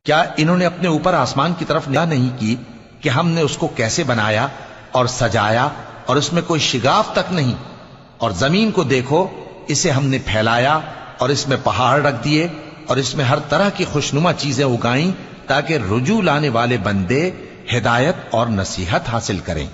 کیا انہوں نے اپنے اوپر آسمان کی طرف نگاہ نہیں کی کہ ہم نے اس کو کیسے بنایا اور سجایا اور اس میں کوئی شگاف تک نہیں؟ اور زمین کو دیکھو، اسے ہم نے پھیلایا اور اس میں پہاڑ رکھ دیے اور اس میں ہر طرح کی خوشنما چیزیں اگائیں تاکہ رجوع لانے والے بندے ہدایت اور نصیحت حاصل کریں۔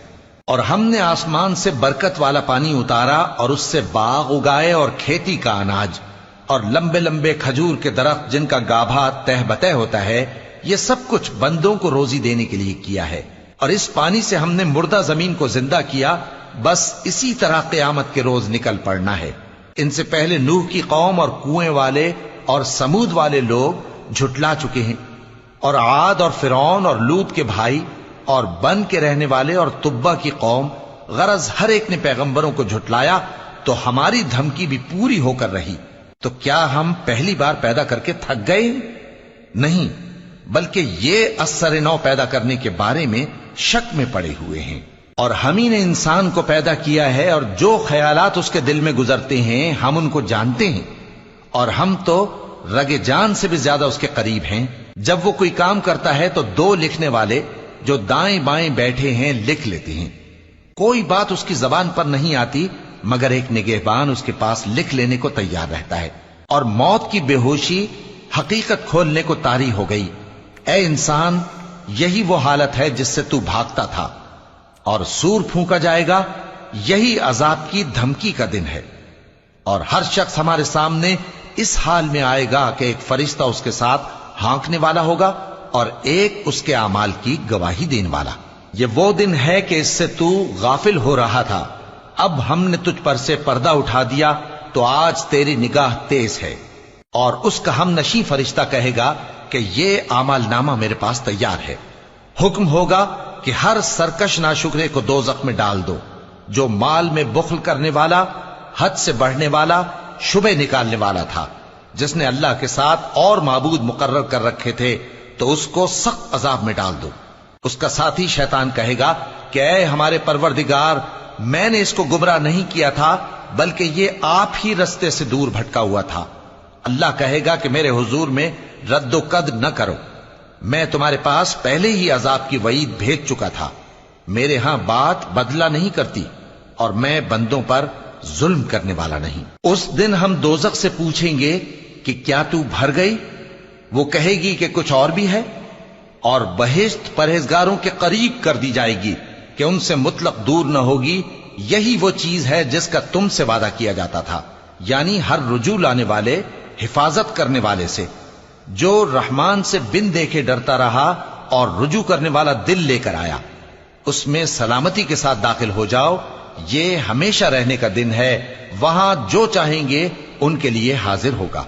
اور ہم نے آسمان سے برکت والا پانی اتارا اور اس سے باغ اگائے اور کھیتی کا اناج اور لمبے لمبے کھجور کے درخت جن کا گابھا تہ بتہ ہوتا ہے، یہ سب کچھ بندوں کو روزی دینے کے لیے کیا ہے۔ اور اس پانی سے ہم نے مردہ زمین کو زندہ کیا، بس اسی طرح قیامت کے روز نکل پڑنا ہے۔ ان سے پہلے نوح کی قوم اور کنویں والے اور سمود والے لوگ جھٹلا چکے ہیں، اور عاد اور فرعون اور لوط کے بھائی اور بن کے رہنے والے اور تبا کی قوم، غرض ہر ایک نے پیغمبروں کو جھٹلایا، تو ہماری دھمکی بھی پوری ہو کر رہی۔ تو کیا ہم پہلی بار پیدا کر کے تھک گئے؟ نہیں، بلکہ یہ اثر نو پیدا کرنے کے بارے میں شک میں پڑے ہوئے ہیں۔ اور ہم ہی نے انسان کو پیدا کیا ہے، اور جو خیالات اس کے دل میں گزرتے ہیں ہم ان کو جانتے ہیں، اور ہم تو رگ جان سے بھی زیادہ اس کے قریب ہیں۔ جب وہ کوئی کام کرتا ہے تو دو لکھنے والے جو دائیں بائیں بیٹھے ہیں لکھ لیتے ہیں۔ کوئی بات اس کی زبان پر نہیں آتی مگر ایک نگہبان اس کے پاس لکھ لینے کو تیار رہتا ہے۔ اور موت کی بے ہوشی حقیقت کھولنے کو طاری ہو گئی۔ اے انسان، یہی وہ حالت ہے جس سے تو بھاگتا تھا، اور سور پھونکا جائے گا، یہی عذاب کی دھمکی کا دن ہے۔ اور ہر شخص ہمارے سامنے اس حال میں آئے گا کہ ایک فرشتہ اس کے ساتھ ہانکنے والا ہوگا اور ایک اس کے اعمال کی گواہی دینے والا۔ یہ وہ دن ہے کہ اس سے تو غافل ہو رہا تھا، اب ہم نے تجھ پر سے پردہ اٹھا دیا تو آج تیری نگاہ تیز ہے۔ اور اس کا ہم نشیں فرشتہ کہے گا کہ یہ اعمال نامہ میرے پاس تیار ہے۔ حکم ہوگا کہ ہر سرکش ناشکرے کو دوزخ میں ڈال دو، جو مال میں بخل کرنے والا، حد سے بڑھنے والا، شبہ نکالنے والا تھا، جس نے اللہ کے ساتھ اور معبود مقرر کر رکھے تھے، تو اس کو سخت عذاب میں ڈال دو۔ اس کا ساتھی شیطان کہے گا کہ اے ہمارے پروردگار، میں نے اس کو گمراہ نہیں کیا تھا بلکہ یہ آپ ہی رستے سے دور بھٹکا ہوا تھا۔ اللہ کہے گا کہ میرے حضور میں رد و قد نہ کرو، میں تمہارے پاس پہلے ہی عذاب کی وعید بھیج چکا تھا۔ میرے ہاں بات بدلہ نہیں کرتی، اور میں بندوں پر ظلم کرنے والا نہیں۔ اس دن ہم دوزخ سے پوچھیں گے کہ کیا تو بھر گئی؟ وہ کہے گی کہ کچھ اور بھی ہے۔ اور بہشت پرہیزگاروں کے قریب کر دی جائے گی کہ ان سے مطلق دور نہ ہوگی۔ یہی وہ چیز ہے جس کا تم سے وعدہ کیا جاتا تھا، یعنی ہر رجوع لانے والے، حفاظت کرنے والے سے، جو رحمان سے بن دیکھے ڈرتا رہا اور رجوع کرنے والا دل لے کر آیا، اس میں سلامتی کے ساتھ داخل ہو جاؤ۔ یہ ہمیشہ رہنے کا دن ہے، وہاں جو چاہیں گے ان کے لیے حاضر ہوگا۔